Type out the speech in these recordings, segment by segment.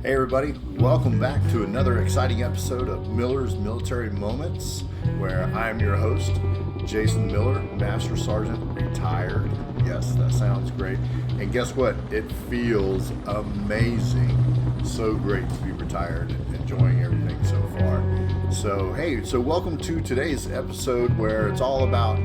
Hey everybody, welcome back to another exciting episode of Miller's Military Moments, where I am your host, Jason Miller, Master Sergeant, retired. Yes, that sounds great. And guess what? It feels amazing. So great to be retired and enjoying everything so far. So welcome to today's episode where it's all about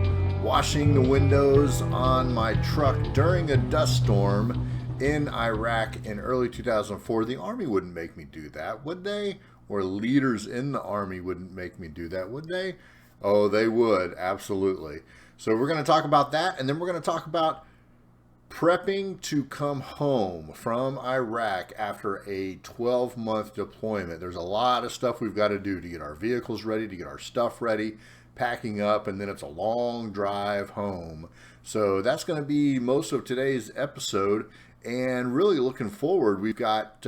washing the windows on my truck during a dust storm in Iraq in early 2004. The Army wouldn't make me do that, would they? Or leaders in the Army wouldn't make me do that, would they? Oh, they would, absolutely. So we're going to talk about that, and then we're going to talk about prepping to come home from Iraq after a 12-month deployment. There's a lot of stuff we've got to do to get our vehicles ready, to get our stuff ready, packing up, and then it's a long drive home. So that's going to be most of today's episode. And really looking forward, we've got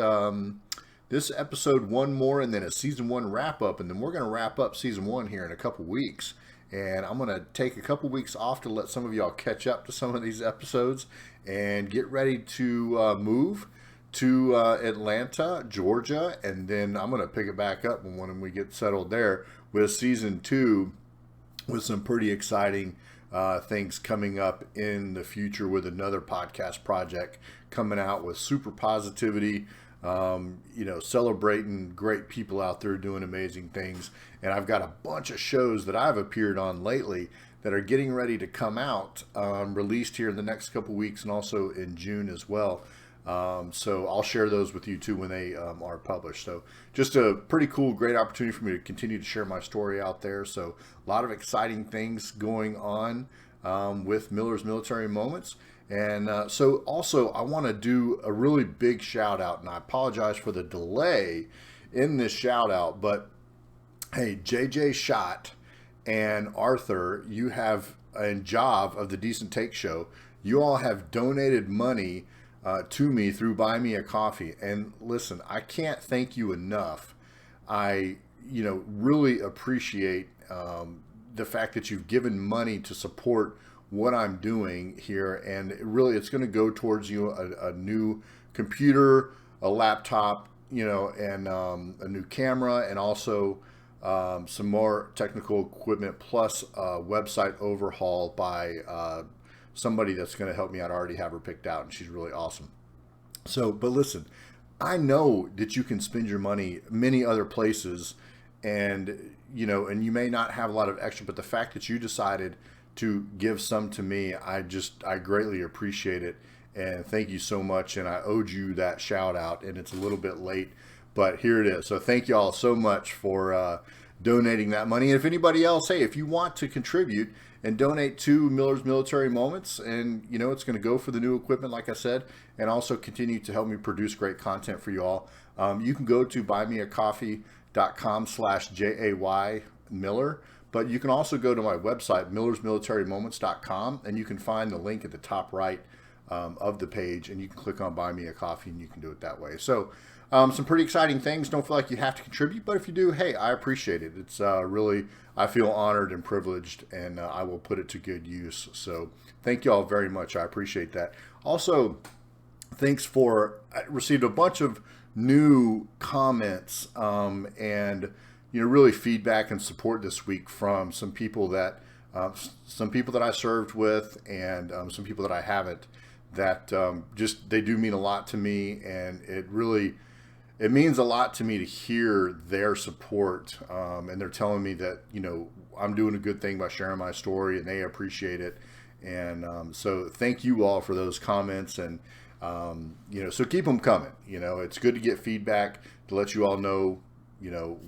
this episode, one more, and then a season one wrap up. And then we're going to wrap up season one here in a couple weeks. And I'm going to take a couple weeks off to let some of y'all catch up to some of these episodes and get ready to move to Atlanta, Georgia. And then I'm going to pick it back up when we get settled there with season two, with some pretty exciting things coming up in the future, with another podcast project coming out with super positivity, celebrating great people out there doing amazing things. And I've got a bunch of shows that I've appeared on lately that are getting ready to come out, released here in the next couple weeks and also in June as well. So I'll share those with you too when they are published. So just a pretty cool, great opportunity for me to continue to share my story out there. So a lot of exciting things going on with Miller's Military Moments. And so also I want to do a really big shout out, and I apologize for the delay in this shout out, but hey, JJ Shot and Arthur, you have, and Jav of the Decent Take Show, you all have donated money to me through Buy Me a Coffee. And listen, I can't thank you enough. I, really appreciate the fact that you've given money to support what I'm doing here. And it's going to go towards a new computer, a laptop, and a new camera, and also some more technical equipment, plus a website overhaul by somebody that's going to help me out. I already have her picked out, and she's really awesome. So, but listen, I know that you can spend your money many other places, and you may not have a lot of extra, but the fact that you decided to give some to me, I greatly appreciate it, and thank you so much. And I owed you that shout out, and it's a little bit late, but here it is. So thank you all so much for donating that money. And if anybody else, hey, if you want to contribute and donate to Miller's Military Moments, and it's going to go for the new equipment, like I said, and also continue to help me produce great content for you all, you can go to buymeacoffee.com/JAY Miller, but you can also go to my website, millersmilitarymoments.com, and you can find the link at the top right of the page, and you can click on Buy Me a Coffee, and you can do it that way. So some pretty exciting things. Don't feel like you have to contribute, but if you do, hey, I appreciate it. It's really, I feel honored and privileged, and I will put it to good use. So thank you all very much. I appreciate that. Also, I received a bunch of new comments and really feedback and support this week from some people that I served with, and some people that I haven't, that they do mean a lot to me, and it means a lot to me to hear their support, and they're telling me that I'm doing a good thing by sharing my story, and they appreciate it. And so thank you all for those comments, and so keep them coming. It's good to get feedback to let you all know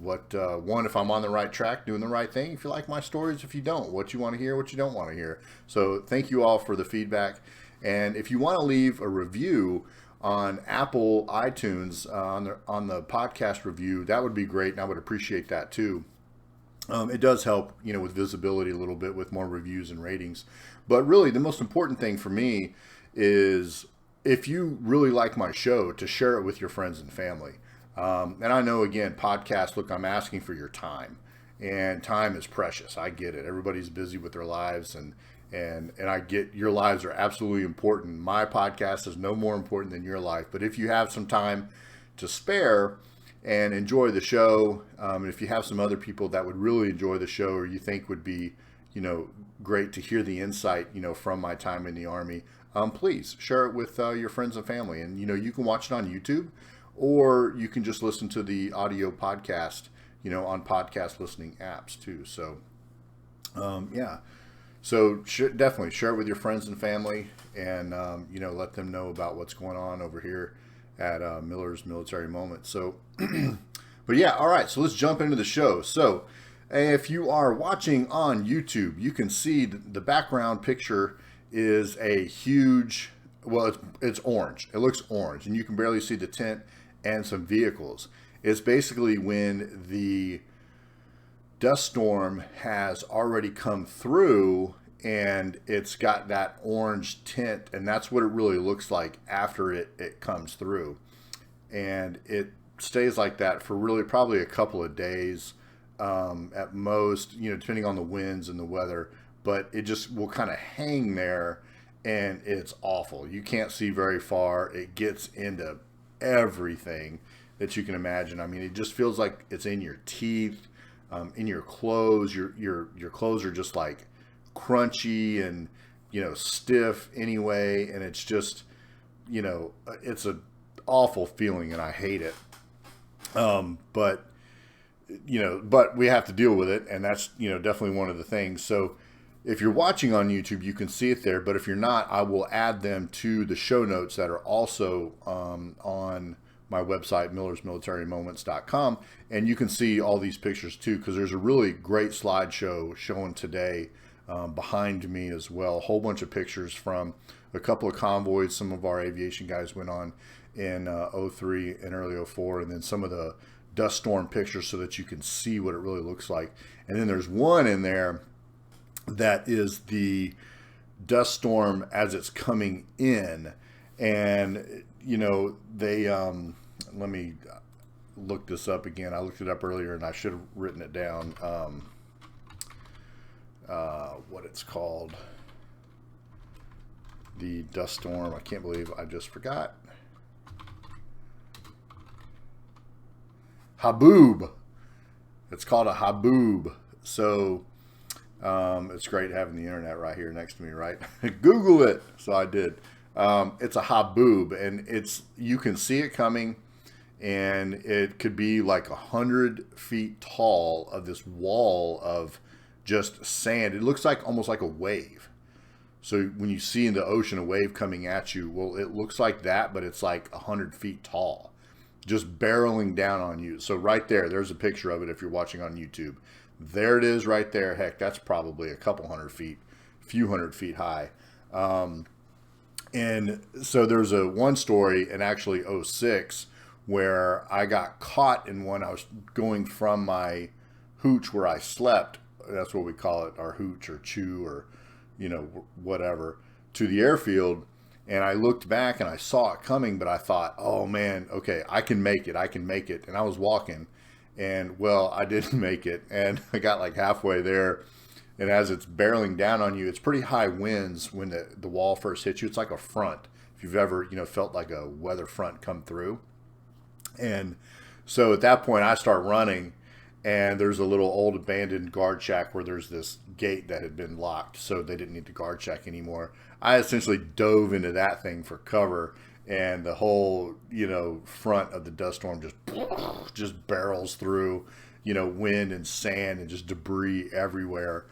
what if I'm on the right track, doing the right thing, if you like my stories, if you don't, what you want to hear, what you don't want to hear. So thank you all for the feedback. And if you want to leave a review on Apple iTunes, on the podcast review, that would be great, and I would appreciate that too. It does help, with visibility a little bit, with more reviews and ratings. But really, the most important thing for me is, if you really like my show, to share it with your friends and family. And I know, again, podcasts, look, I'm asking for your time, and time is precious. I get it. Everybody's busy with their lives, and I get your lives are absolutely important. My podcast is no more important than your life. But if you have some time to spare and enjoy the show. And if you have some other people that would really enjoy the show, or you think would be, great to hear the insight, from my time in the Army, please share it with your friends and family. And, you can watch it on YouTube, or you can just listen to the audio podcast, on podcast listening apps too. So, yeah. So definitely share it with your friends and family, and, let them know about what's going on over here at Miller's Military Moment. So, but yeah, all right. So let's jump into the show. So if you are watching on YouTube, you can see the background picture is a huge, well, it's orange. It looks orange, and you can barely see the tent and some vehicles. It's basically when the dust storm has already come through and it's got that orange tint, and that's what it really looks like after it comes through. And it stays like that for really probably a couple of days at most, depending on the winds and the weather, but it just will kind of hang there, and it's awful. You can't see very far. It gets into everything that you can imagine. I mean, it just feels like it's in your teeth, in your clothes. Your clothes are just like crunchy and stiff anyway, and it's just it's an awful feeling, and I hate it. But we have to deal with it, and that's definitely one of the things. So if you're watching on YouTube, you can see it there, but if you're not, I will add them to the show notes that are also on my website, millersmilitarymoments.com, and you can see all these pictures too, because there's a really great slideshow showing today behind me as well. A whole bunch of pictures from a couple of convoys some of our aviation guys went on in 03 and early 04, and then some of the dust storm pictures so that you can see what it really looks like. And then there's one in there that is the dust storm as it's coming in, and they let me look this up again. I looked it up earlier and I should have written it down, what it's called, the dust storm. I can't believe I just forgot. Haboob. It's called a haboob. So it's great having the internet right here next to me, right? Google it. So I did. It's a haboob, and you can see it coming, and it could be like 100 feet tall of this wall of just sand. It looks like almost like a wave. So when you see in the ocean a wave coming at you, well, it looks like that, but it's like 100 feet tall, just barreling down on you. So right there's a picture of it if you're watching on YouTube. There it is right there. Heck, that's probably a couple hundred feet, few hundred feet high. And so there's one story in actually 06 where I got caught in one. I was going from my hooch where I slept. That's what we call it, our hooch or chew or, whatever, to the airfield. And I looked back and I saw it coming, but I thought, oh man, okay, I can make it. And I was walking, and well, I didn't make it. And I got like halfway there, and as it's barreling down on you, it's pretty high winds when the wall first hits you. It's like a front. If you've ever, felt like a weather front come through. And so at that point I start running, and there's a little old abandoned guard shack where there's this gate that had been locked, so they didn't need the guard shack anymore. I essentially dove into that thing for cover, and the whole, front of the dust storm just barrels through, wind and sand and just debris everywhere.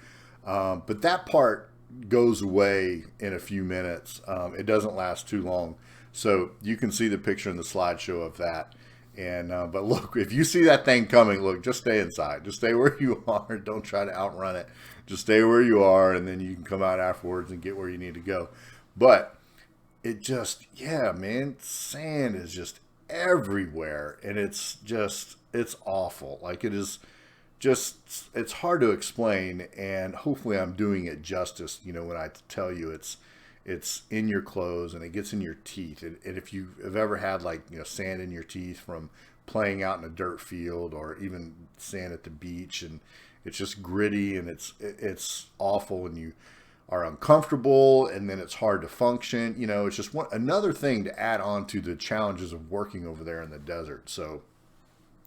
But that part goes away in a few minutes. It doesn't last too long. So you can see the picture in the slideshow of that. And but look, if you see that thing coming, look, just stay inside. Just stay where you are. Don't try to outrun it. Just stay where you are, and then you can come out afterwards and get where you need to go. But it just, yeah, man, sand is just everywhere, and it's awful. Like, it is just, it's hard to explain, and hopefully I'm doing it justice, when I tell you it's in your clothes and it gets in your teeth. And if you have ever had sand in your teeth from playing out in a dirt field, or even sand at the beach, and it's just gritty and it's awful, and you are uncomfortable, and then it's hard to function. You know, it's just another thing to add on to the challenges of working over there in the desert. So,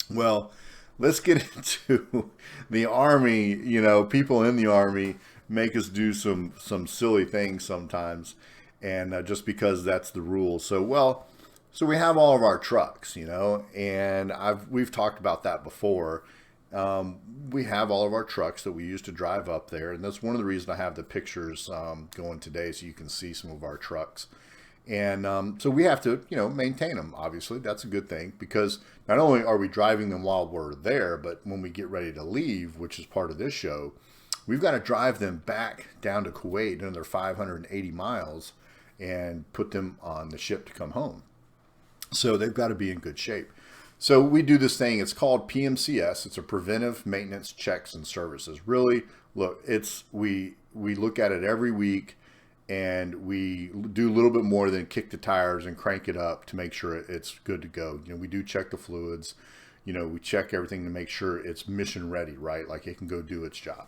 well, let's get into the Army. You know, people in the Army make us do some silly things sometimes, and just because that's the rule. So, well, so we have all of our trucks, you know, and we've talked about that before. We have all of our trucks that we use to drive up there, and that's one of the reasons I have the pictures going today, so you can see some of our trucks. And so we have to, you know, maintain them. Obviously, that's a good thing, because not only are we driving them while we're there, but when we get ready to leave, which is part of this show, we've got to drive them back down to Kuwait, another 580 miles, and put them on the ship to come home. So they've got to be in good shape. So we do this thing, it's called PMCS. It's a preventive maintenance checks and services. Really, look, we look at it every week, and we do a little bit more than kick the tires and crank it up to make sure it's good to go. You know, we do check the fluids. You know, we check everything to make sure it's mission ready, right? Like it can go do its job.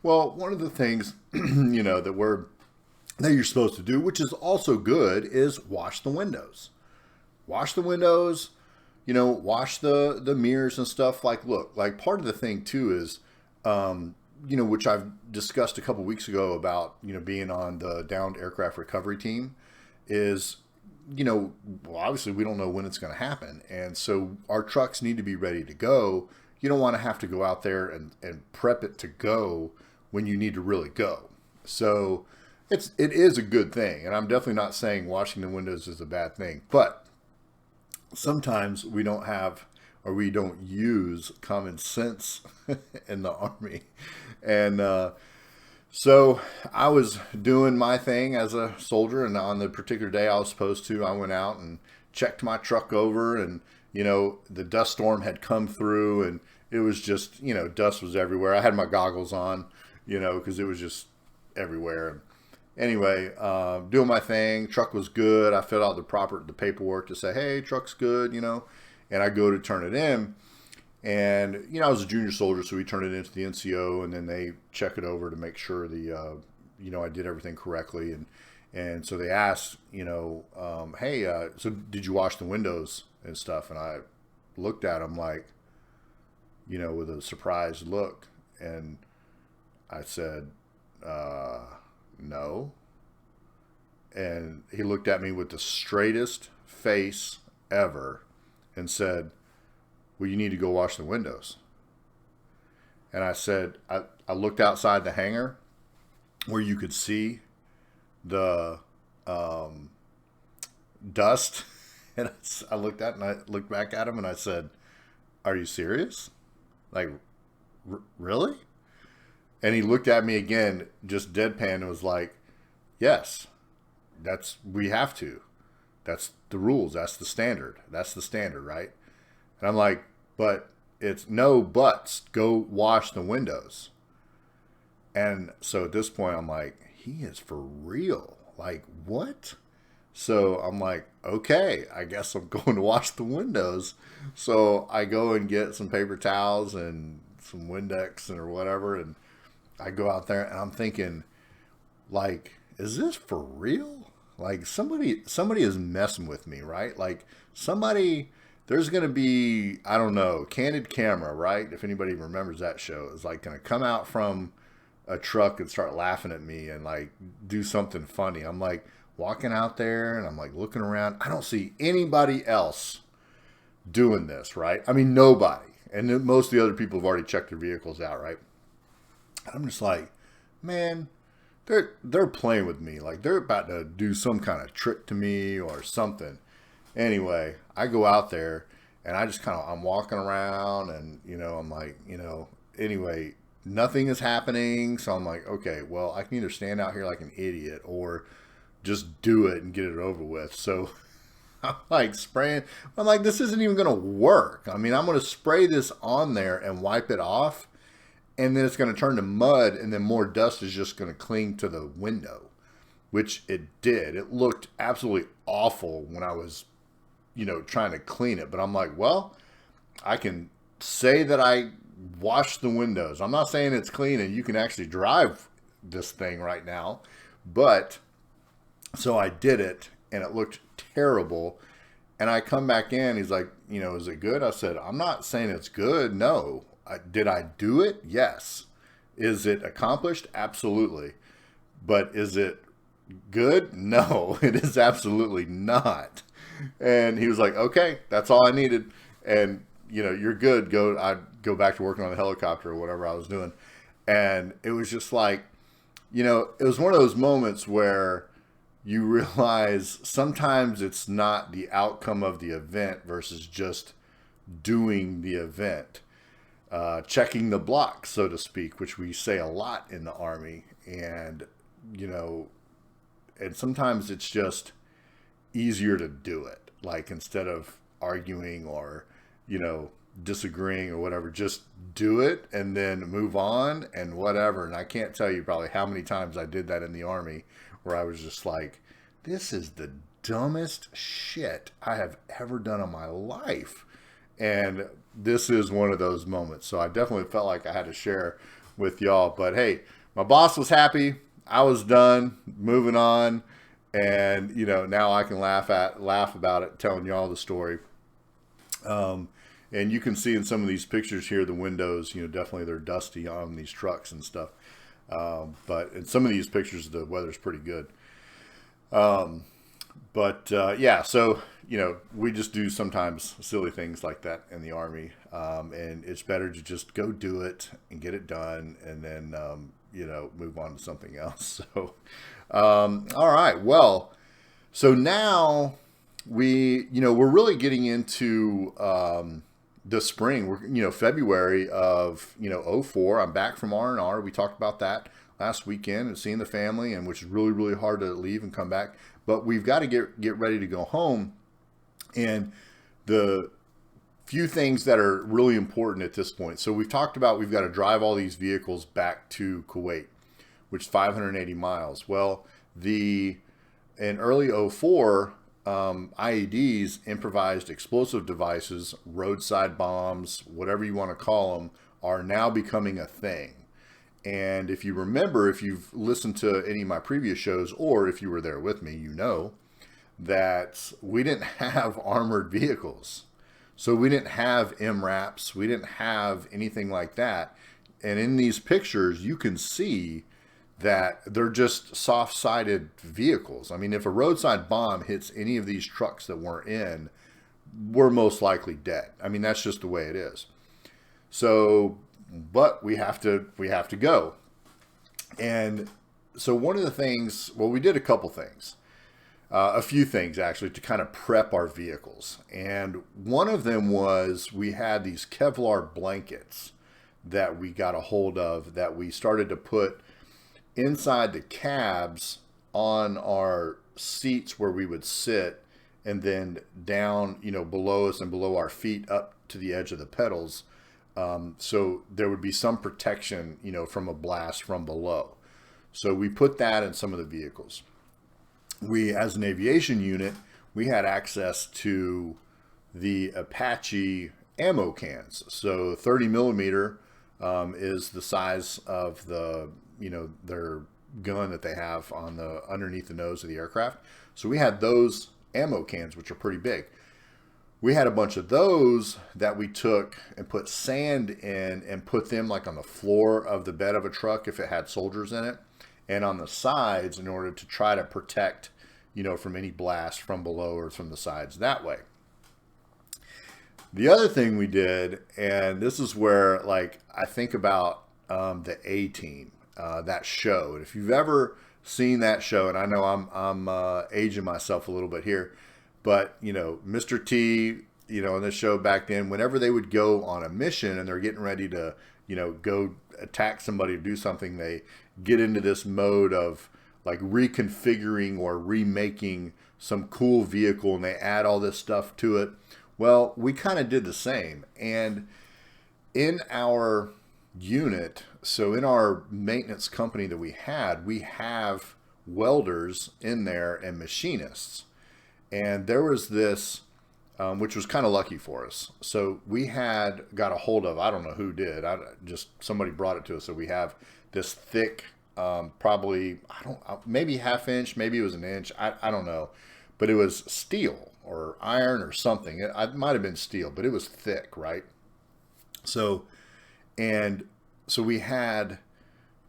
Well, one of the things, you know, that you're supposed to do, which is also good, is wash the windows. Wash the windows, you know, wash the mirrors and stuff. Like, look, like part of the thing too is, you know, which I've discussed a couple weeks ago about, you know, being on the downed aircraft recovery team is, you know, well, obviously we don't know when it's going to happen. And so our trucks need to be ready to go. You don't want to have to go out there and prep it to go when you need to really go. So it is a good thing. And I'm definitely not saying washing the windows is a bad thing, but sometimes we don't have, or we don't use common sense in the Army. And so I was doing my thing as a soldier, and on the particular day I was supposed to, I went out and checked my truck over, and, you know, the dust storm had come through, and it was just, you know, dust was everywhere. I had my goggles on, you know, because it was just everywhere. Anyway, doing my thing, truck was good. I filled out the paperwork to say, hey, truck's good, you know, and I go to turn it in. And, you know, I was a junior soldier, so we turned it into the NCO, and then they check it over to make sure you know, I did everything correctly. And so they asked, you know, hey, so did you wash the windows and stuff? And I looked at them like, you know, with a surprised look. And I said, no. And he looked at me with the straightest face ever and said, well, you need to go wash the windows. And I said, I looked outside the hangar where you could see the dust. And I looked back at him and I said, are you serious? Like, really? And he looked at me again, just deadpan, and was like, yes, we have to. That's the rules. That's the standard. That's the standard, right? And I'm like, but it's no buts. Go wash the windows. And so at this point, I'm like, he is for real. Like, what? So I'm like, okay, I guess I'm going to wash the windows. So I go and get some paper towels and some Windex or whatever, and I go out there, and I'm thinking, like, is this for real? Like, somebody is messing with me, right? Like, there's going to be, I don't know, Candid Camera, right? If anybody remembers that show, is like going to come out from a truck and start laughing at me and like do something funny. I'm like walking out there and I'm like looking around. I don't see anybody else doing this, right? I mean, nobody. And most of the other people have already checked their vehicles out, right? I'm just like, man, they're playing with me. Like they're about to do some kind of trick to me or something. Anyway, I go out there and I just I'm walking around and, you know, I'm like, you know, anyway, nothing is happening. So I'm like, okay, well, I can either stand out here like an idiot or just do it and get it over with. So I'm like spraying. I'm like, this isn't even going to work. I mean, I'm going to spray this on there and wipe it off. And then it's going to turn to mud, and then more dust is just going to cling to the window, which it did. It looked absolutely awful when I was, you know, trying to clean it. But I'm like, well, I can say that I washed the windows. I'm not saying it's clean and you can actually drive this thing right now. But so I did it, and it looked terrible. And I come back in, he's like, is it good? I said, I'm not saying it's good. No. Did I do it? Yes. Is it accomplished? Absolutely. But is it good? No, it is absolutely not. And he was like, okay, that's all I needed. And, you're good. I'd go back to working on the helicopter or whatever I was doing. And it was just like, it was one of those moments where you realize sometimes it's not the outcome of the event versus just doing the event. Checking the block, so to speak, which we say a lot in the Army. And, and sometimes it's just easier to do it. Like, instead of arguing or, disagreeing or whatever, just do it and then move on and whatever. And I can't tell you probably how many times I did that in the Army where I was just like, this is the dumbest shit I have ever done in my life. And this is one of those moments. So I definitely felt like I had to share with y'all. But hey, my boss was happy. I was done, moving on. And, now I can laugh about it, telling y'all the story. And you can see in some of these pictures here, the windows, definitely they're dusty on these trucks and stuff. But in some of these pictures, the weather's pretty good. Yeah, so, we just do sometimes silly things like that in the Army. And it's better to just go do it and get it done and then, move on to something else. So, all right. Well, so now we're really getting into, the spring. We're, February of, 04. I'm back from R&R. We talked about that last weekend and seeing the family, and which is really, really hard to leave and come back. But we've got to get ready to go home. And the few things that are really important at this point. So we've talked about we've got to drive all these vehicles back to Kuwait, which is 580 miles. Well, in early 04, IEDs, improvised explosive devices, roadside bombs, whatever you want to call them, are now becoming a thing. And if you remember, if you've listened to any of my previous shows, or if you were there with me, that we didn't have armored vehicles. So we didn't have MRAPs. We didn't have anything like that. And in these pictures, you can see that they're just soft-sided vehicles. I mean, if a roadside bomb hits any of these trucks that we're in, we're most likely dead. I mean, that's just the way it is. So, but we have to go. And so one of the things, well, we did a couple things. A few things, actually, to kind of prep our vehicles. And one of them was we had these Kevlar blankets that we got a hold of that we started to put inside the cabs on our seats where we would sit, and then down, below us and below our feet up to the edge of the pedals. So there would be some protection, from a blast from below. So we put that in some of the vehicles. We, as an aviation unit, we had access to the Apache ammo cans. So 30 millimeter is the size of the, their gun that they have on the underneath the nose of the aircraft. So we had those ammo cans, which are pretty big. We had a bunch of those that we took and put sand in and put them like on the floor of the bed of a truck if it had soldiers in it, and on the sides in order to try to protect, from any blast from below or from the sides that way. The other thing we did, and this is where I think about the A-Team, that show. And if you've ever seen that show, and I know I'm aging myself a little bit here, but Mr. T, in this show back then, whenever they would go on a mission and they're getting ready to, go attack somebody or do something, they get into this mode of reconfiguring or remaking some cool vehicle, and they add all this stuff to it. Well, we kind of did the same. And in our unit, so in our maintenance company that we have welders in there and machinists. And there was this, which was kind of lucky for us. So we had got a hold of, I don't know who did, somebody brought it to us. So we have this thick probably, maybe half inch, maybe it was an inch. I don't know, but it was steel or iron or something. It might have been steel, but it was thick, right? So, and so we had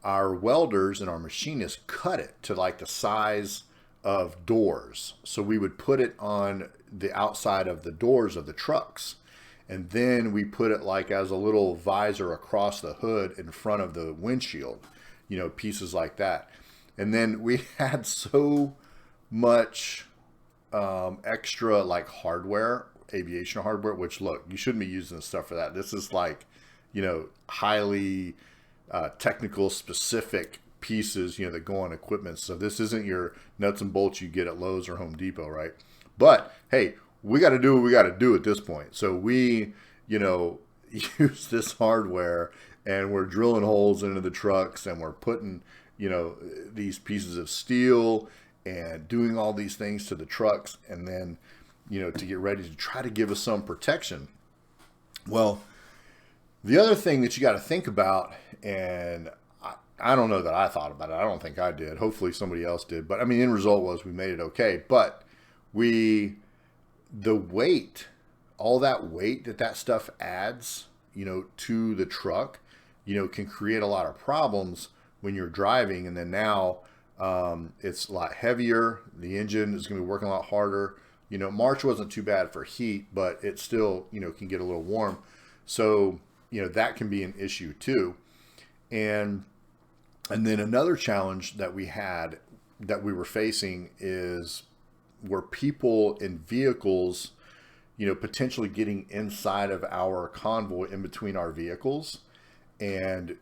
our welders and our machinists cut it to like the size of doors. So we would put it on the outside of the doors of the trucks. And then we put it like as a little visor across the hood in front of the windshield, pieces like that. And then we had so much extra like hardware, aviation hardware, which look, you shouldn't be using this stuff for that. This is like, highly technical specific pieces, that go on equipment. So this isn't your nuts and bolts you get at Lowe's or Home Depot, right? But hey, we got to do what we got to do at this point. So we, use this hardware and we're drilling holes into the trucks and we're putting, these pieces of steel and doing all these things to the trucks. And then, to get ready to try to give us some protection. Well, the other thing that you got to think about, and I don't know that I thought about it. I don't think I did. Hopefully somebody else did. But I mean, the end result was we made it okay. But the weight, all that weight that stuff adds, to the truck, can create a lot of problems when you're driving. And then now it's a lot heavier. The engine is going to be working a lot harder. March wasn't too bad for heat, but it still, can get a little warm. So, that can be an issue too. And then another challenge that we were facing were people in vehicles, potentially getting inside of our convoy in between our vehicles and,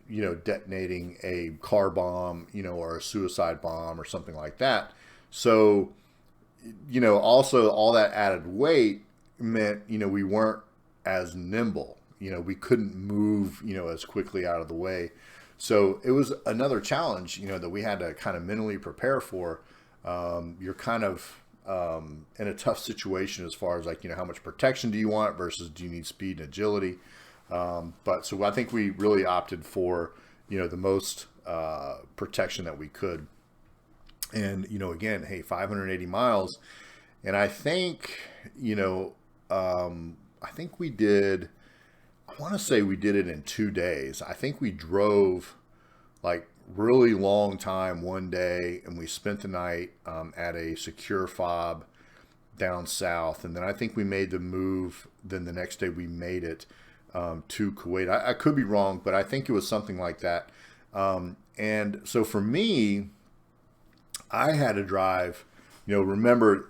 detonating a car bomb, or a suicide bomb or something like that. So, also all that added weight meant, we weren't as nimble. We couldn't move, as quickly out of the way. So it was another challenge, that we had to kind of mentally prepare for. You're kind of in a tough situation as far as like, how much protection do you want versus do you need speed and agility? But so I think we really opted for, the most protection that we could. And, again, hey, 580 miles. And I think, I want to say we did it in 2 days. I think we drove like really long time one day and we spent the night at a secure fob down south. And then I think we made the move. Then the next day we made it to Kuwait. I could be wrong, but I think it was something like that. And so for me, I had to drive, remember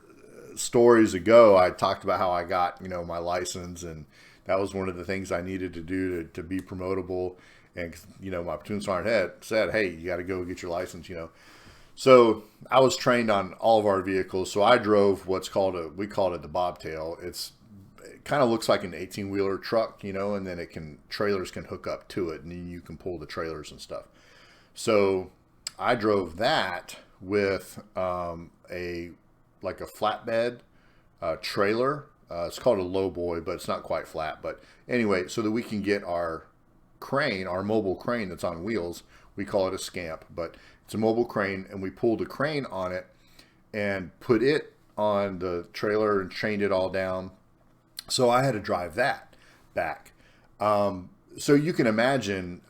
stories ago, I talked about how I got, my license, and that was one of the things I needed to do to be promotable. And, my platoon sergeant said, hey, you got to go get your license, So I was trained on all of our vehicles. So I drove we called it the bobtail. It kind of looks like an 18-wheeler truck, and then trailers can hook up to it and then you can pull the trailers and stuff. So I drove that with a flatbed trailer. It's called a low boy, but it's not quite flat. But anyway, so that we can get our crane, our mobile crane that's on wheels. We call it a scamp, but it's a mobile crane, and we pulled a crane on it and put it on the trailer and chained it all down. So I had to drive that back. So you can imagine,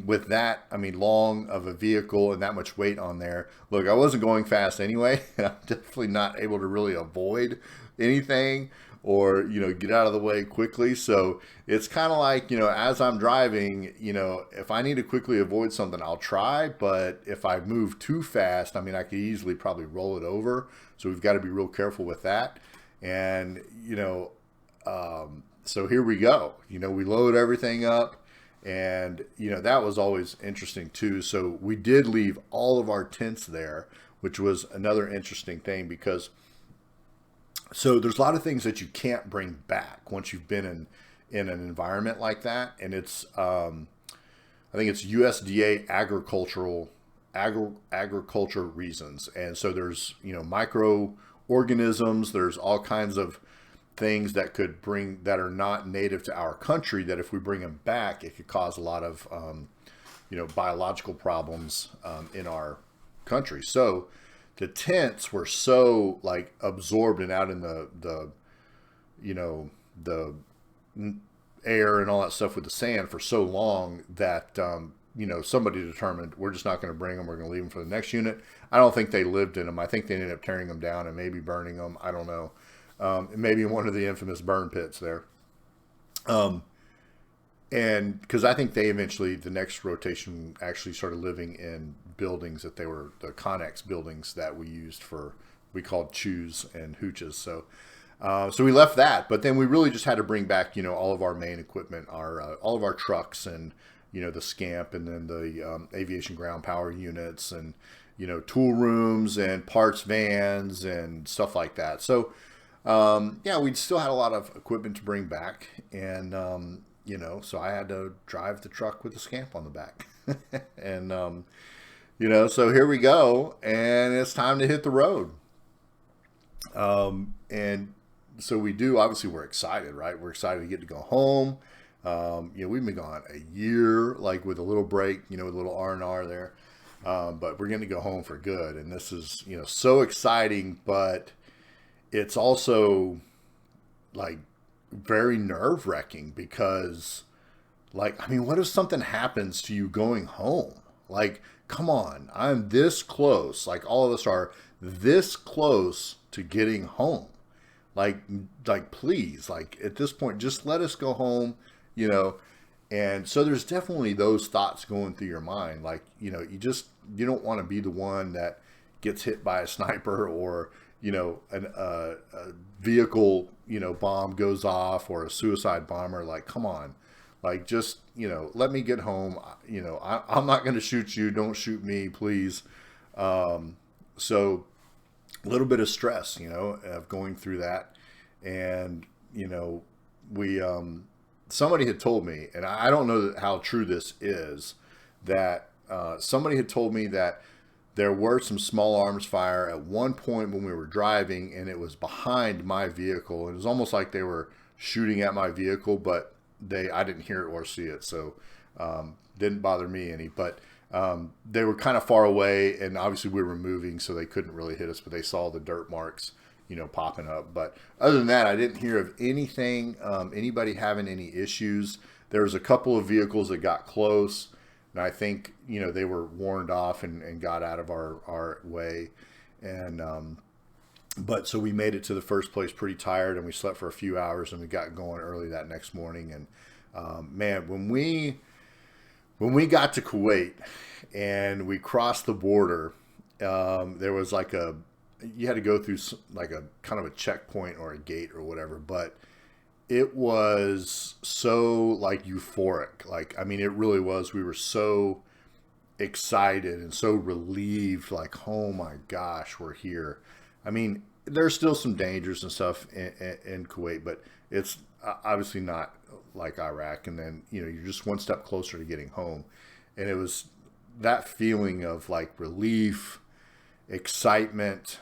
with that, long of a vehicle and that much weight on there. Look, I wasn't going fast anyway. I'm definitely not able to really avoid anything or, get out of the way quickly. So it's kind of like, as I'm driving, if I need to quickly avoid something, I'll try. But if I move too fast, I could easily probably roll it over. So we've got to be real careful with that. And, so here we go. We load everything up, and that was always interesting too. So we did leave all of our tents there, which was another interesting thing because so there's a lot of things that you can't bring back once you've been in an environment like that, and it's I think it's USDA agriculture reasons, and so there's microorganisms, there's all kinds of things that are not native to our country that if we bring them back, it could cause a lot of biological problems in our country. So the tents were so like absorbed and out in the air and all that stuff with the sand for so long that somebody determined we're just not going to bring them. We're going to leave them for the next unit. I don't think they lived in them. I think they ended up tearing them down and maybe burning them. I don't know. Maybe one of the infamous burn pits there. And because I think they eventually, the next rotation actually started living in buildings that they were the Connex buildings that we called chews and hooches. So we left that, but then we really just had to bring back, all of our main equipment, all of our trucks and, the Scamp and then the aviation ground power units and, tool rooms and parts vans and stuff like that. So, we still had a lot of equipment to bring back and, so I had to drive the truck with the Scamp on the back and, so here we go and it's time to hit the road. And so we do, obviously we're excited, right? We're excited to get to go home. We've been gone a year, like with a little break, with a little R&R there. But we're going to go home for good. And this is, so exciting, but it's also like very nerve wracking because what if something happens to you going home? Like, come on, I'm this close. Like all of us are this close to getting home. Like, please, like at this point, just let us go home, And so there's definitely those thoughts going through your mind. Like, you don't want to be the one that gets hit by a sniper or, a vehicle, bomb goes off or a suicide bomber. Like, come on, like, just, let me get home. I'm not going to shoot you. Don't shoot me, please. So a little bit of stress, of going through that. And, somebody had told me, and I don't know how true this is, that somebody had told me that there were some small arms fire at one point when we were driving, and it was behind my vehicle. It was almost like they were shooting at my vehicle, but I didn't hear it or see it, so didn't bother me any. But they were kind of far away, and obviously we were moving, so they couldn't really hit us, but they saw the dirt marks, popping up. But other than that, I didn't hear of anything, anybody having any issues. There was a couple of vehicles that got close, and I think, they were warned off and got out of our way. And, but so we made it to the first place pretty tired, and we slept for a few hours, and we got going early that next morning. And, man, when we got to Kuwait and we crossed the border, there was like you had to go through like a kind of a checkpoint or a gate or whatever, but it was so like euphoric. Like, I mean, it really was. We were so excited and so relieved, like, oh my gosh, we're here. I mean, there's still some dangers and stuff in Kuwait, but it's obviously not like Iraq. And then, you're just one step closer to getting home. And it was that feeling of like relief, excitement,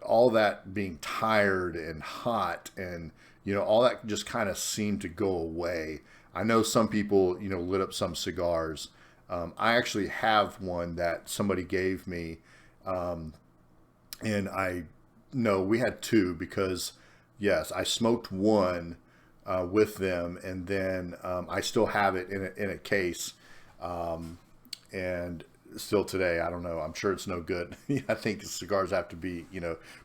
all that being tired and hot and, all that just kind of seemed to go away. I know some people, lit up some cigars. I actually have one that somebody gave me. And we had two because, yes, I smoked one with them, and then I still have it in a case. And still today, I don't know. I'm sure it's no good. I think cigars have to be,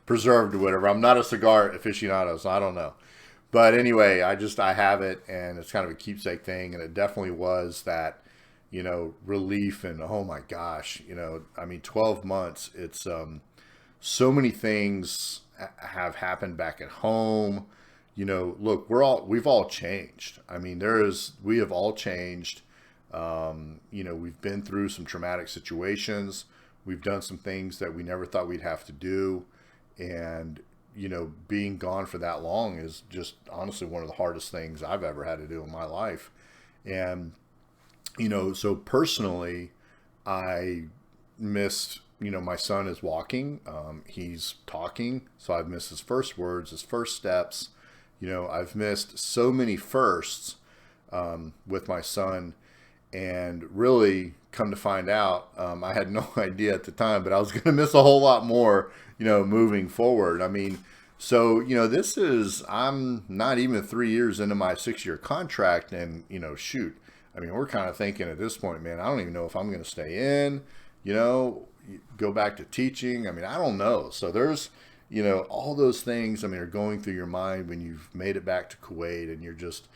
preserved or whatever. I'm not a cigar aficionado, so I don't know. But anyway, I have it, and it's kind of a keepsake thing, and it definitely was that, relief and, oh my gosh, 12 months, it's, so many things have happened back at home. Look, we've all changed. I mean, we have all changed. We've been through some traumatic situations. We've done some things that we never thought we'd have to do. And, being gone for that long is just honestly one of the hardest things I've ever had to do in my life. And, so personally, I missed, my son is walking, he's talking. So I've missed his first words, his first steps. I've missed so many firsts. with my son. And really, come to find out, I had no idea at the time, but I was going to miss a whole lot more, moving forward. I mean, so, I'm not even 3 years into my 6-year contract, and, shoot, I mean, we're kind of thinking at this point, man, I don't even know if I'm going to stay in, go back to teaching. I mean, I don't know. So there's, all those things, I mean, are going through your mind when you've made it back to Kuwait, and you're just,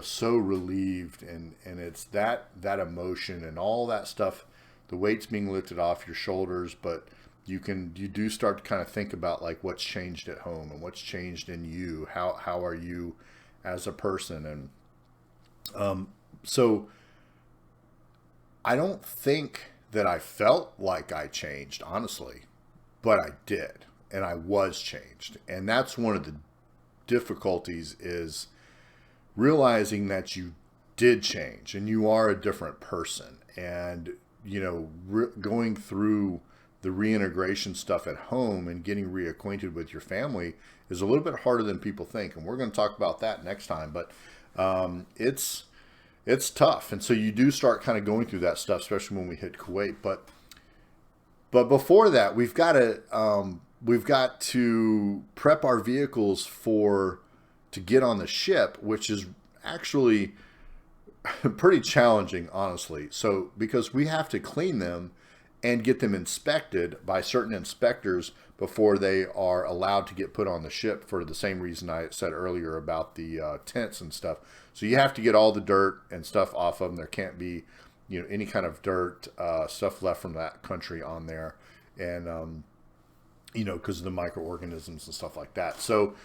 so relieved, and it's that emotion and all that stuff, the weight's being lifted off your shoulders, but you do start to kind of think about like what's changed at home and what's changed in you. How are you as a person? And so I don't think that I felt like I changed, honestly, but I did, and I was changed. And that's one of the difficulties, is realizing that you did change and you are a different person. And, going through the reintegration stuff at home and getting reacquainted with your family is a little bit harder than people think. And we're going to talk about that next time. But it's tough. And so you do start kind of going through that stuff, especially when we hit Kuwait. But before that, we've got to prep our vehicles to get on the ship, which is actually pretty challenging, honestly. So because we have to clean them and get them inspected by certain inspectors before they are allowed to get put on the ship, for the same reason I said earlier about the tents and stuff. So you have to get all the dirt and stuff off of them. There can't be, any kind of dirt, stuff left from that country on there. And, because of the microorganisms and stuff like that. So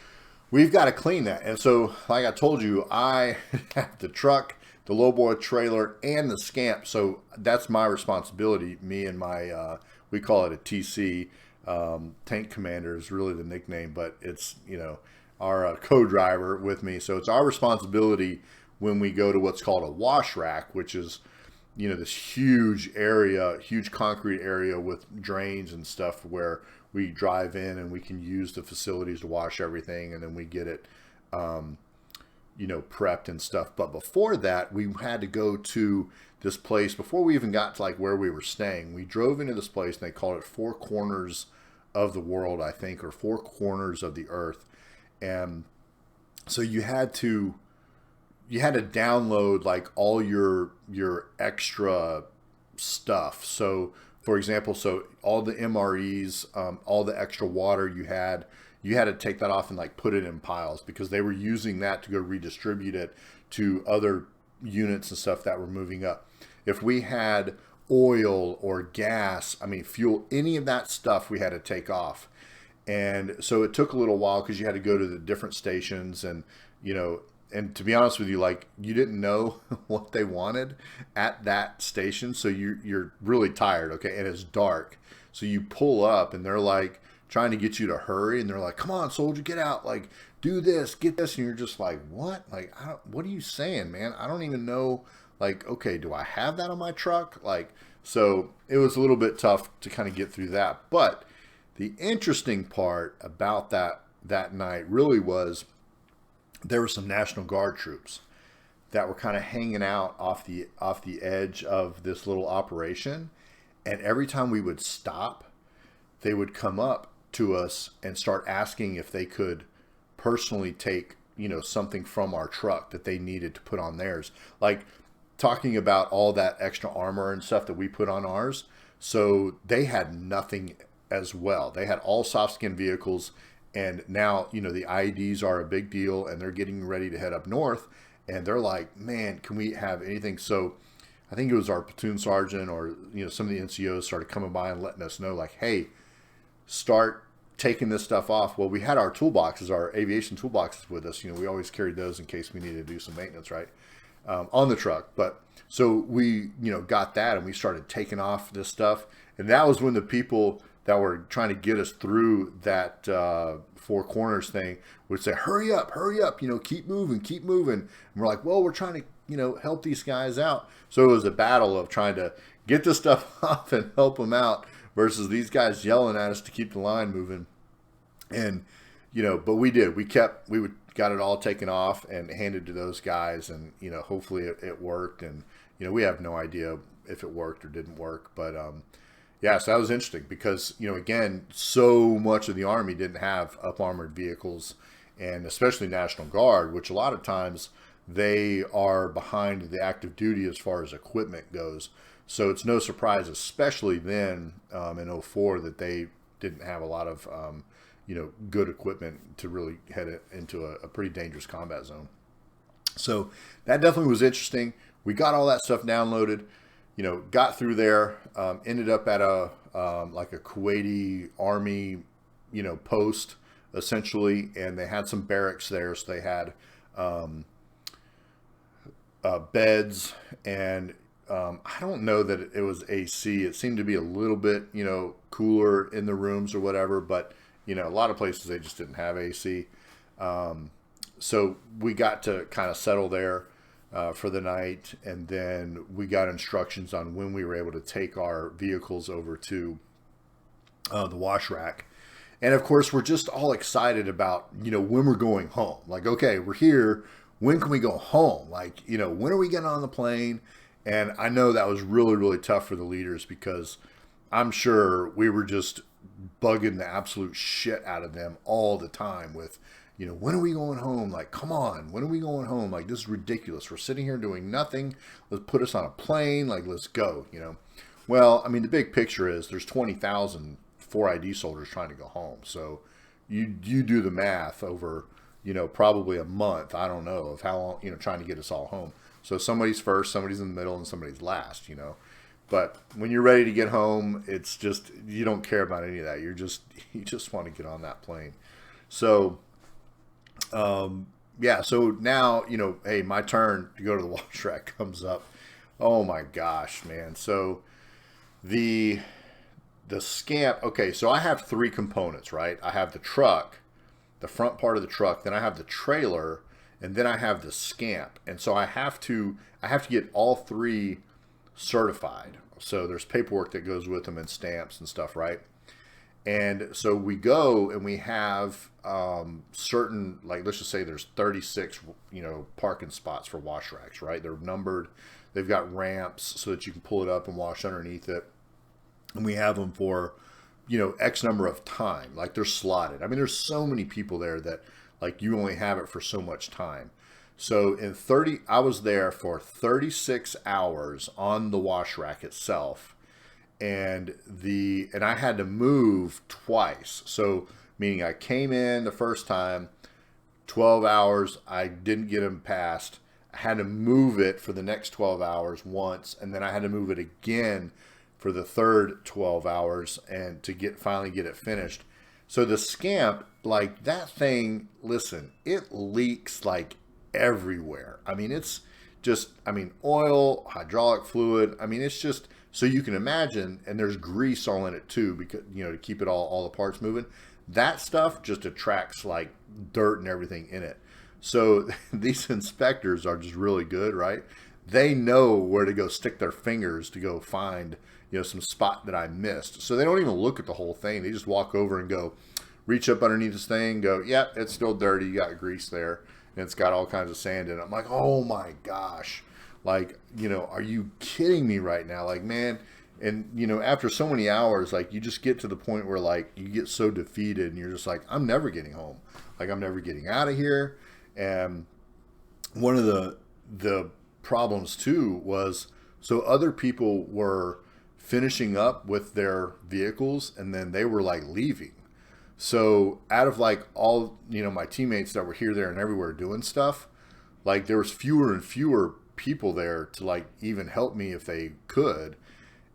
we've got to clean that. And so, like I told you, I have the truck, the lowboy trailer, and the scamp. So that's my responsibility. Me and my, we call it a TC, tank commander is really the nickname, but it's, our co-driver with me. So it's our responsibility when we go to what's called a wash rack, which is, this huge area, huge concrete area with drains and stuff, where we drive in and we can use the facilities to wash everything, and then we get it, prepped and stuff. But before that, we had to go to this place. Before we even got to like where we were staying, we drove into this place, and they called it Four Corners of the World, I think, or Four Corners of the Earth. And so you had to download like all your extra stuff. So for example, all the MREs, all the extra water you had to take that off and like put it in piles, because they were using that to go redistribute it to other units and stuff that were moving up. If we had oil or gas, fuel, any of that stuff we had to take off. And so it took a little while, because you had to go to the different stations, and, and to be honest with you, like, you didn't know what they wanted at that station. So you're really tired. Okay. And it's dark. So you pull up, and they're like trying to get you to hurry. And they're like, come on, soldier, get out. Like, do this, get this. And you're just like, what? Like, what are you saying, man? I don't even know. Like, okay, do I have that on my truck? Like, so it was a little bit tough to kind of get through that. But the interesting part about that night really was, there were some National Guard troops that were kind of hanging out off the edge of this little operation. And every time we would stop, they would come up to us and start asking if they could personally take, something from our truck that they needed to put on theirs. Like, talking about all that extra armor and stuff that we put on ours. So they had nothing as well. They had all soft skin vehicles. And now, the IEDs are a big deal, and they're getting ready to head up north. And they're like, man, can we have anything? So I think it was our platoon sergeant, or, some of the NCOs started coming by and letting us know, like, hey, start taking this stuff off. Well, we had our toolboxes, our aviation toolboxes with us. We always carried those in case we needed to do some maintenance, right, on the truck. But so we, got that, and we started taking off this stuff. And that was when the people that were trying to get us through that Four Corners thing would say, hurry up, keep moving. And we're like, well, we're trying to, help these guys out. So it was a battle of trying to get this stuff off and help them out, versus these guys yelling at us to keep the line moving. And, but we got it all taken off and handed to those guys, and hopefully it worked, and we have no idea if it worked or didn't work, but yeah, so that was interesting because again, so much of the Army didn't have up armored vehicles, and especially National Guard, which a lot of times they are behind the active duty as far as equipment goes. So it's no surprise, especially then in '04, that they didn't have a lot of good equipment to really head it into a pretty dangerous combat zone. So that definitely was interesting. We got all that stuff downloaded, got through there, ended up at a like a Kuwaiti Army, post essentially, and they had some barracks there. So they had beds, and I don't know that it was AC. It seemed to be a little bit, cooler in the rooms or whatever, but a lot of places they just didn't have AC. So we got to kind of settle there for the night, and then we got instructions on when we were able to take our vehicles over to the wash rack. And of course, we're just all excited about, when we're going home. Like, okay, we're here. When can we go home? Like, when are we getting on the plane? And I know that was really, really tough for the leaders, because I'm sure we were just bugging the absolute shit out of them all the time with, when are we going home? Like, come on, when are we going home? Like, this is ridiculous. We're sitting here doing nothing. Let's put us on a plane. Like, let's go, Well, I mean, the big picture is there's 20,000 4ID soldiers trying to go home. So you do the math over, probably a month, I don't know, of how long, trying to get us all home. So somebody's first, somebody's in the middle, and somebody's last, But when you're ready to get home, it's just, you don't care about any of that. You just want to get on that plane. So, yeah, so now, hey, my turn to go to the wash rack comes up. Oh my gosh, man. So the scamp, okay, so I have three components, right? I have the truck, the front part of the truck, then I have the trailer, and then I have the scamp. And so I have to get all three certified. So there's paperwork that goes with them and stamps and stuff, right? And so we go and we have certain, like, let's just say there's 36, parking spots for wash racks, right? They're numbered. They've got ramps so that you can pull it up and wash underneath it. And we have them for, X number of time. Like, they're slotted. I mean, there's so many people there that, like, you only have it for so much time. So I was there for 36 hours on the wash rack itself. And I had to move twice. So meaning I came in the first time, 12 hours, I didn't get them passed. I had to move it for the next 12 hours once, and then I had to move it again for the third 12 hours and to finally get it finished. So the scamp, like, that thing, listen, it leaks like everywhere. I mean, it's just, oil, hydraulic fluid. I mean, it's just, so you can imagine, and there's grease all in it too, because, to keep it all the parts moving. That stuff just attracts like dirt and everything in it. So these inspectors are just really good, right? They know where to go stick their fingers to go find, some spot that I missed. So they don't even look at the whole thing. They just walk over and go, reach up underneath this thing, go, yep, it's still dirty. You got grease there, and it's got all kinds of sand in it. I'm like, oh my gosh. Like, are you kidding me right now? Like, man, and, after so many hours, like, you just get to the point where, like, you get so defeated and you're just like, I'm never getting home. Like, I'm never getting out of here. And one of the problems, too, was so other people were finishing up with their vehicles, and then they were, like, leaving. So out of, like, all, my teammates that were here, there, and everywhere doing stuff, like, there was fewer and fewer people there to, like, even help me if they could.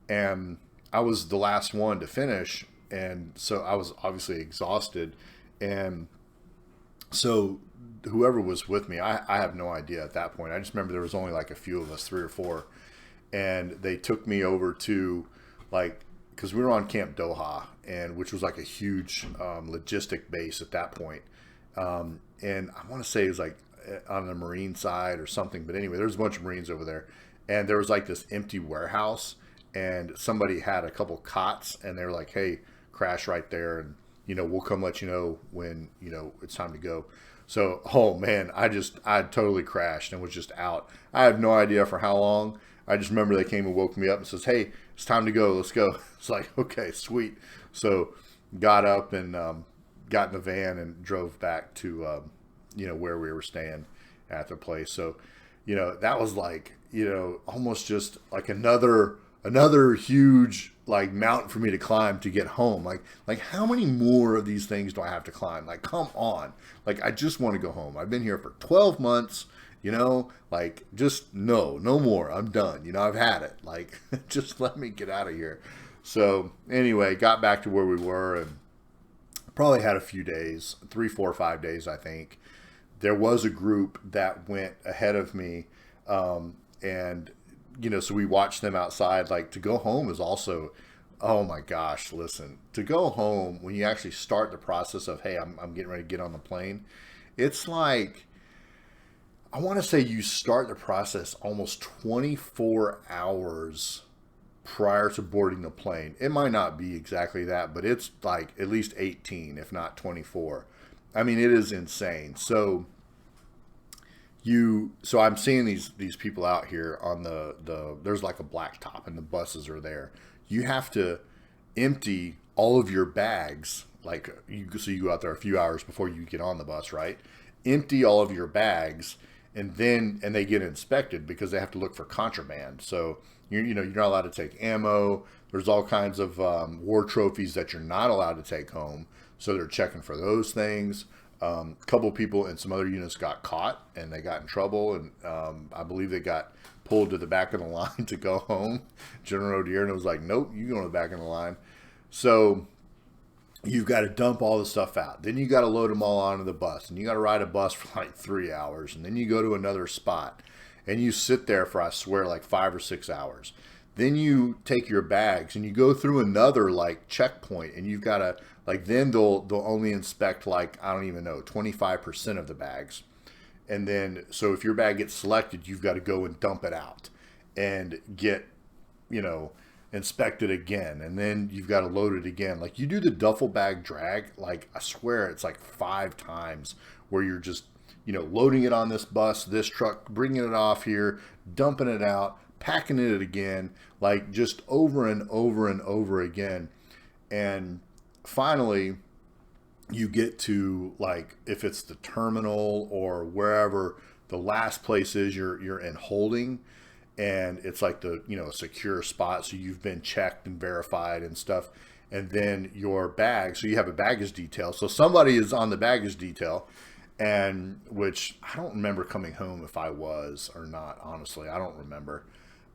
And I was the last one to finish, and so I was obviously exhausted. And so whoever was with me, I have no idea at that point. I just remember there was only like a few of us, 3 or 4, and they took me over to, like, because we were on Camp Doha, and which was like a huge logistic base at that point. And I want to say it was like on the Marine side or something, but anyway, there's a bunch of Marines over there, and there was like this empty warehouse, and somebody had a couple cots, and they were like, hey, crash right there, and we'll come let you know when, it's time to go. So, oh man, I totally crashed and was just out. I have no idea for how long. I just remember they came and woke me up and says, "Hey, it's time to go. Let's go." It's like, okay, sweet. So got up and got in the van and drove back to, where we were staying at the place. So, that was like, almost just like another huge like mountain for me to climb to get home. Like how many more of these things do I have to climb? Like, come on. Like, I just want to go home. I've been here for 12 months, like just no more. I'm done. I've had it. Like, just let me get out of here. So anyway, got back to where we were and probably had a few days, 3, 4, 5 days, I think. There was a group that went ahead of me. And so we watched them outside. Like, to go home is also, oh my gosh, listen, to go home when you actually start the process of, hey, I'm getting ready to get on the plane. It's like, I want to say you start the process almost 24 hours prior to boarding the plane. It might not be exactly that, but it's like at least 18, if not 24. I mean, it is insane. So I'm seeing these people out here on there's like a black top and the buses are there. You have to empty all of your bags. Like, so you go out there a few hours before you get on the bus, right? Empty all of your bags, and they get inspected because they have to look for contraband. So you're not allowed to take ammo. There's all kinds of war trophies that you're not allowed to take home. So they're checking for those things. A couple people in some other units got caught and they got in trouble, and I believe they got pulled to the back of the line to go home. General O'Dearn was like, "Nope, you go to the back of the line." So you've got to dump all the stuff out. Then you got to load them all onto the bus, and you got to ride a bus for like 3 hours, and then you go to another spot, and you sit there for, I swear, like 5 or 6 hours. Then you take your bags and you go through another like checkpoint, and you've got to then they'll only inspect like, I don't even know, 25% of the bags. And then, so if your bag gets selected, you've got to go and dump it out and get, inspected again. And then you've got to load it again. Like, you do the duffel bag drag, like, I swear it's like 5 times where you're just, loading it on this bus, this truck, bringing it off here, dumping it out, packing it again, like just over and over and over again. And finally, you get to, like, if it's the terminal or wherever the last place is you're in holding, and it's like the, a secure spot. So you've been checked and verified and stuff. And then your bag, so you have a baggage detail. So somebody is on the baggage detail, and which I don't remember coming home if I was or not. Honestly, I don't remember.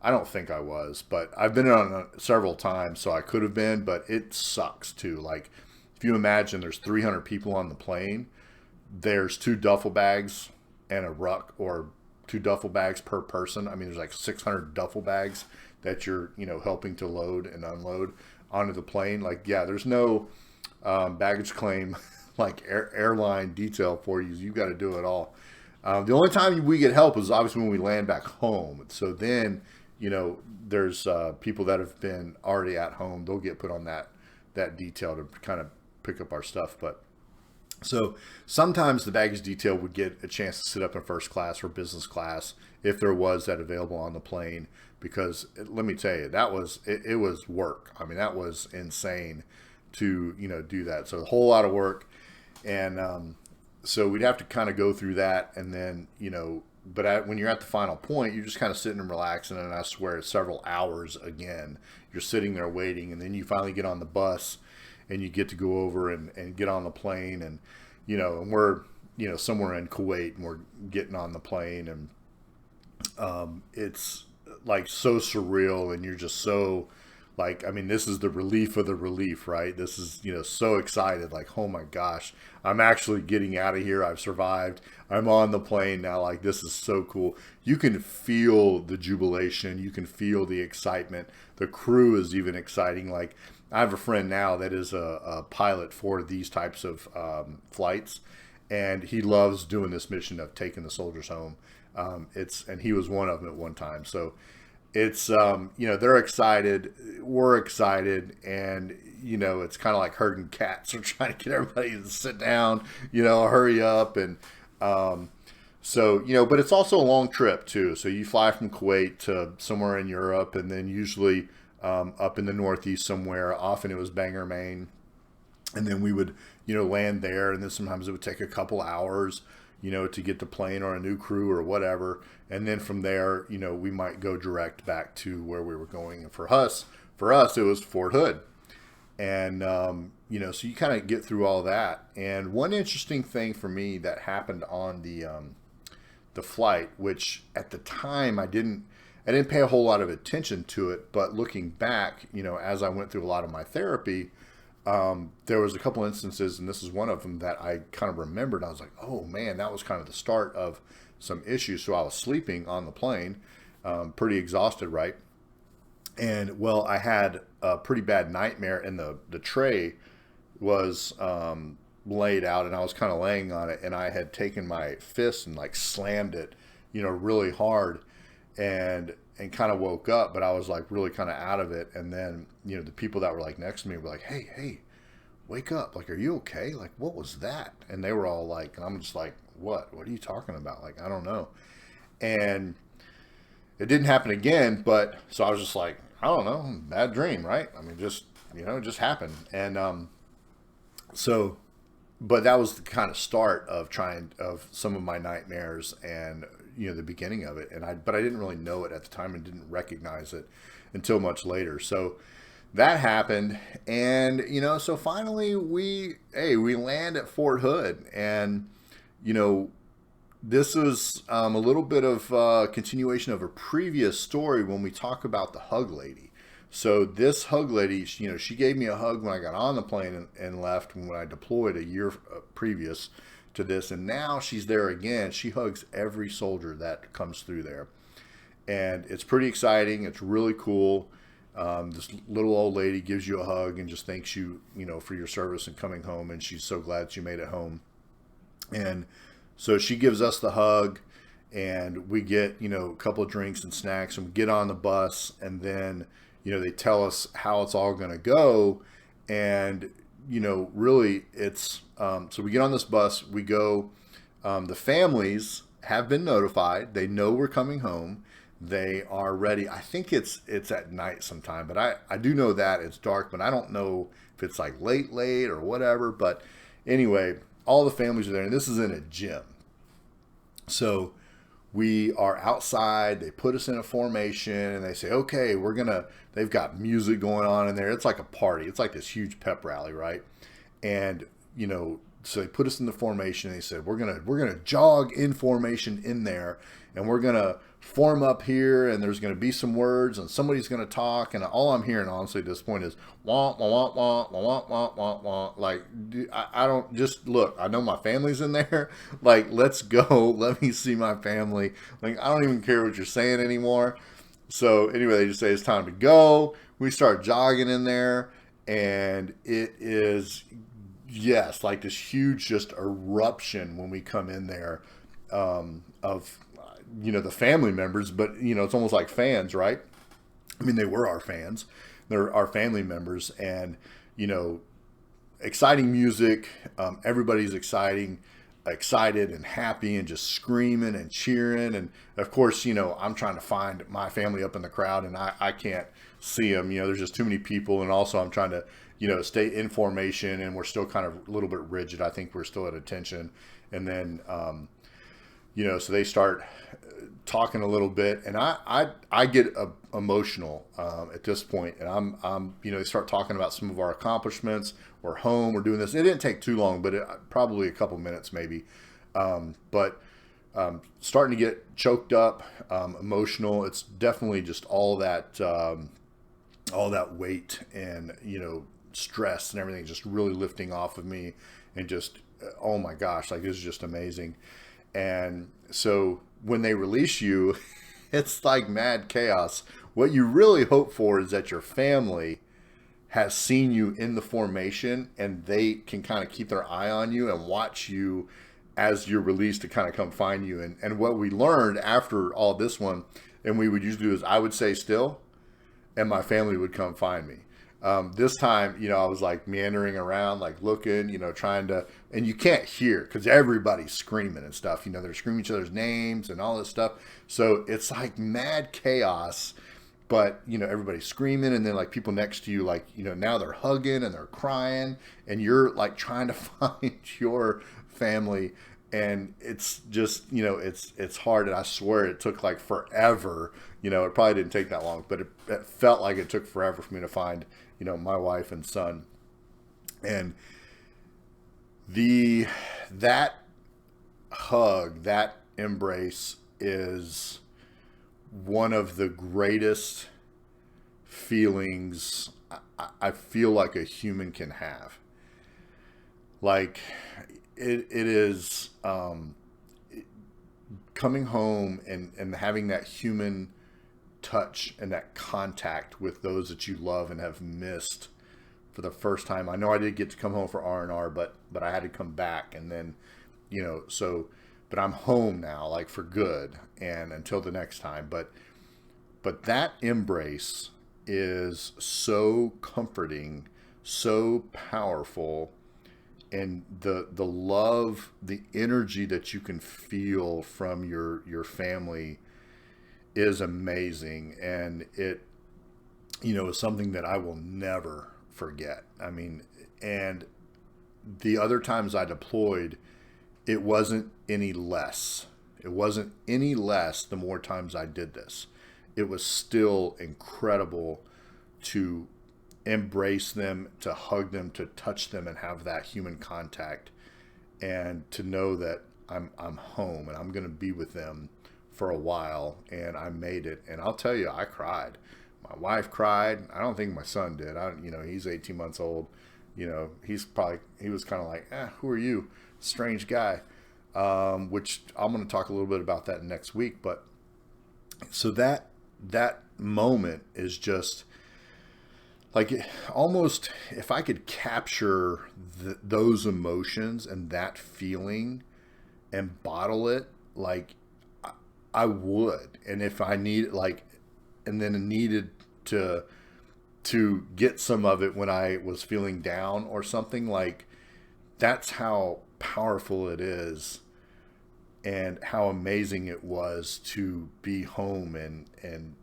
I don't think I was, but I've been on it several times, so I could have been, but it sucks too. Like, if you imagine there's 300 people on the plane, there's 2 duffel bags and a ruck, or 2 duffel bags per person. I mean, there's like 600 duffel bags that you're, helping to load and unload onto the plane. Like, yeah, there's no baggage claim, like airline detail for you. You've got to do it all. The only time we get help is obviously when we land back home. So then, there's people that have been already at home. They'll get put on that detail to kind of pick up our stuff. But so sometimes the baggage detail would get a chance to sit up in first class or business class if there was that available on the plane, because let me tell you, it was work. I mean, that was insane to, do that. So a whole lot of work. And so we'd have to kind of go through that, and then, but when you're at the final point, you're just kind of sitting and relaxing, and I swear it's several hours again. You're sitting there waiting, and then you finally get on the bus, and you get to go over and get on the plane, and, and we're, somewhere in Kuwait, and we're getting on the plane, and it's like so surreal, and you're just so, like, I mean, this is the relief of the relief, right? This is, so excited, like, oh my gosh, I'm actually getting out of here. I've survived. I'm on the plane now. Like, this is so cool. You can feel the jubilation. You can feel the excitement. The crew is even exciting. Like, I have a friend now that is a pilot for these types of flights, and he loves doing this mission of taking the soldiers home. And he was one of them at one time. So it's they're excited, we're excited, and it's kind of like herding cats. We're trying to get everybody to sit down, hurry up, and so but it's also a long trip too. So you fly from Kuwait to somewhere in Europe, and then usually up in the Northeast somewhere. Often it was Bangor, Maine, and then we would land there, and then sometimes it would take a couple hours to get the plane or a new crew or whatever. And then from there, we might go direct back to where we were going. And for us, it was Fort Hood. And, so you kind of get through all that. And one interesting thing for me that happened on the flight, which at the time I didn't pay a whole lot of attention to it, but looking back, as I went through a lot of my therapy, there was a couple instances, and this is one of them that I kind of remembered. I was like, oh man, that was kind of the start of some issues. So I was sleeping on the plane, pretty exhausted, right? And well, I had a pretty bad nightmare, and the tray was laid out, and I was kind of laying on it, and I had taken my fist and like slammed it, really hard, and kind of woke up, but I was like really kind of out of it. And then, the people that were like next to me were like, hey, wake up. Like, are you okay? Like, what was that? And they were all like, and I'm just like, what are you talking about? Like, I don't know. And it didn't happen again, but so I was just like, I don't know, bad dream, right? I mean, just, it just happened. And, but that was the kind of start of some of my nightmares and, the beginning of it. But I didn't really know it at the time and didn't recognize it until much later. So that happened. And, so finally we land at Fort Hood, and, this is a little bit of a continuation of a previous story when we talk about the hug lady. So this hug lady, she gave me a hug when I got on the plane and left when I deployed a year previous to this. And now she's there again. She hugs every soldier that comes through there. And it's pretty exciting. It's really cool. This little old lady gives you a hug and just thanks you, for your service and coming home. And she's so glad that you made it home. And so she gives us the hug, and we get, a couple of drinks and snacks, and we get on the bus, and then, they tell us how it's all going to go. And, really it's, so we get on this bus, we go, the families have been notified. They know we're coming home. They are ready. I think it's at night sometime, but I do know that it's dark, but I don't know if it's like late or whatever. But anyway, all the families are there, and this is in a gym. So we are outside. They put us in a formation, and they say, okay, they've got music going on in there. It's like a party. It's like this huge pep rally, right? And, so they put us in the formation, and they said, we're gonna jog in formation in there, and we're gonna form up here, and there's gonna be some words, and somebody's gonna talk, and all I'm hearing honestly at this point is wah wah wah wah wah wah wah wah. Like, I don't, just look, I know my family's in there. Like, let's go. Let me see my family. Like, I don't even care what you're saying anymore. So anyway, they just say it's time to go. We start jogging in there, and it is, yes, like this huge just eruption when we come in there of, the family members, but, it's almost like fans, right? I mean, they were our fans. They're our family members, and, exciting music. Everybody's excited and happy and just screaming and cheering. And of course, I'm trying to find my family up in the crowd, and I can't see them. There's just too many people. And also I'm trying to, stay in formation, and we're still kind of a little bit rigid. I think we're still at attention. And then, so they start talking a little bit, and I get emotional at this point, and I'm they start talking about some of our accomplishments. We're home, we're doing this. It didn't take too long, but probably a couple minutes maybe. But starting to get choked up, emotional. It's definitely just all that weight and stress and everything just really lifting off of me, and just oh my gosh, like this is just amazing. And so when they release you, it's like mad chaos. What you really hope for is that your family has seen you in the formation, and they can kind of keep their eye on you and watch you as you're released to kind of come find you. And what we learned after all this one, and we would usually do is I would say still, and my family would come find me. This time, I was like meandering around, like looking, trying to, and you can't hear because everybody's screaming and stuff. They're screaming each other's names and all this stuff. So it's like mad chaos, but everybody's screaming, and then like people next to you, like, now they're hugging and they're crying, and you're like trying to find your family. And it's just, it's hard. And I swear it took like forever. It probably didn't take that long, but it felt like it took forever for me to find, my wife and son. And that hug, that embrace is one of the greatest feelings I feel like a human can have. Like it is coming home and having that human touch and that contact with those that you love and have missed for the first time. I know I did get to come home for R&R, but I had to come back, and then but I'm home now, like for good, and until the next time. But that embrace is so comforting, so powerful, and the love, the energy that you can feel from your family is amazing. And it is something that I will never forget. I mean, and the other times I deployed, it wasn't any less. It wasn't any less the more times I did this. It was still incredible to embrace them, to hug them, to touch them, and have that human contact, and to know that I'm home and I'm going to be with them for a while, and I made it. And I'll tell you, I cried. My wife cried. I don't think my son did. He's 18 months old. He was kind of like, who are you? Strange guy. Which I'm going to talk a little bit about that next week. But so that moment is just like, almost, if I could capture those emotions and that feeling and bottle it, like I would. And if I need, like, and then needed to get some of it when I was feeling down or something, like, that's how powerful it is, and how amazing it was to be home and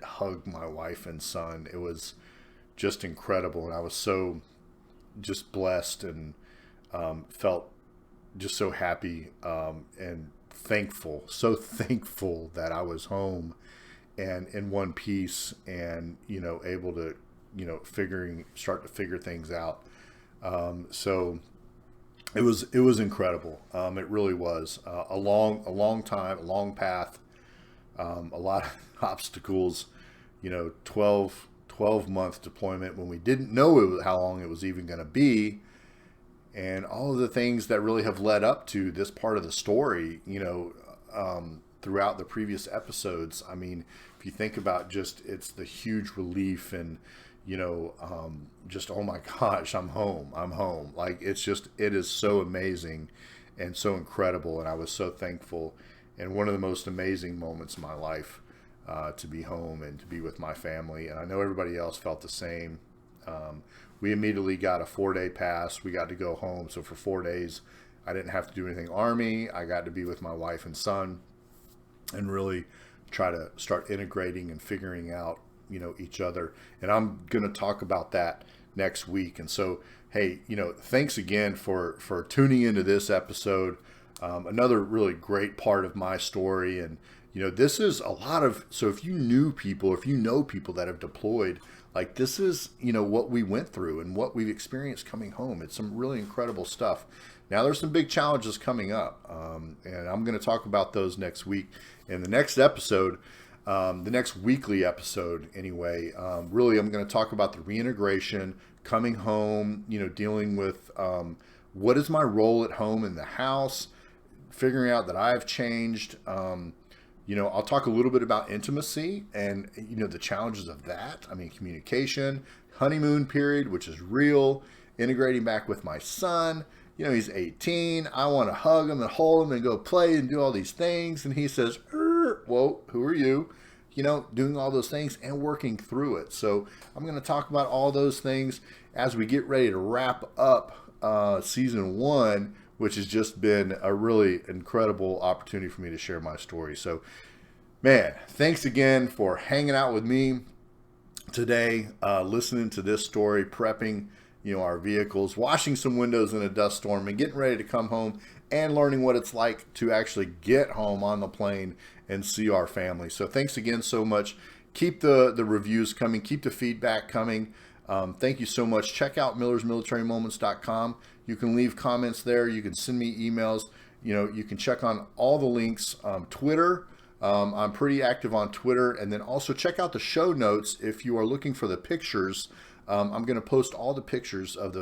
hug my wife and son. It was just incredible, and I was so just blessed, and felt just so happy, and so thankful that I was home and in one piece, and able to start to figure things out. So it was incredible. It really was a long time, a long path, a lot of obstacles. 12-month deployment when we didn't know how long it was even going to be, and all of the things that really have led up to this part of the story, throughout the previous episodes. I mean, if you think about it's the huge relief, and, just, oh my gosh, I'm home. Like, it is so amazing and so incredible. And I was so thankful, and one of the most amazing moments in my life, to be home and to be with my family. And I know everybody else felt the same. We immediately got a 4-day pass. We got to go home. So for 4 days, I didn't have to do anything Army. I got to be with my wife and son, and really try to start integrating and figuring out, each other. And I'm going to talk about that next week. And so, hey, thanks again for tuning into this episode. Another really great part of my story. And, this is a lot of, so if you know people that have deployed, like, this is, what we went through and what we've experienced coming home. It's some really incredible stuff. Now, there's some big challenges coming up, and I'm going to talk about those next week. In the next episode, the next weekly episode anyway, really I'm going to talk about the reintegration, coming home, dealing with what is my role at home in the house, figuring out that I've changed. I'll talk a little bit about intimacy and, the challenges of that. I mean, communication, honeymoon period, which is real, integrating back with my son, he's 18. I want to hug him and hold him and go play and do all these things. And he says, whoa, who are you? Doing all those things and working through it. So I'm going to talk about all those things as we get ready to wrap up season 1, which has just been a really incredible opportunity for me to share my story. So, man, thanks again for hanging out with me today, listening to this story, prepping, our vehicles, washing some windows in a dust storm, and getting ready to come home and learning what it's like to actually get home on the plane and see our family. So thanks again so much. Keep the reviews coming. Keep the feedback coming. Thank you so much. Check out millersmilitarymoments.com. You can leave comments there. You can send me emails. You can check on all the links. Twitter. I'm pretty active on Twitter. And then also check out the show notes if you are looking for the pictures. I'm going to post all the pictures of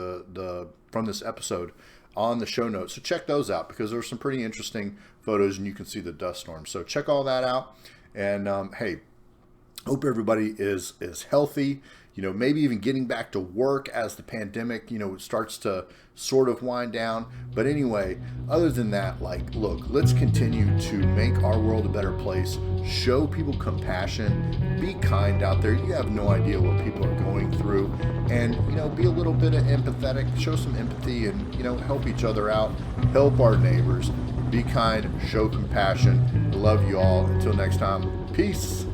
from this episode on the show notes. So check those out because there's some pretty interesting photos and you can see the dust storm. So check all that out. And hey, hope everybody is healthy, maybe even getting back to work as the pandemic, starts to sort of wind down. But anyway, other than that, look, let's continue to make our world a better place, show people compassion, be kind out there. You have no idea what people are going through, and, be a little bit of empathetic, show some empathy, and, help each other out, help our neighbors, be kind, show compassion. I love you all. Until next time, peace.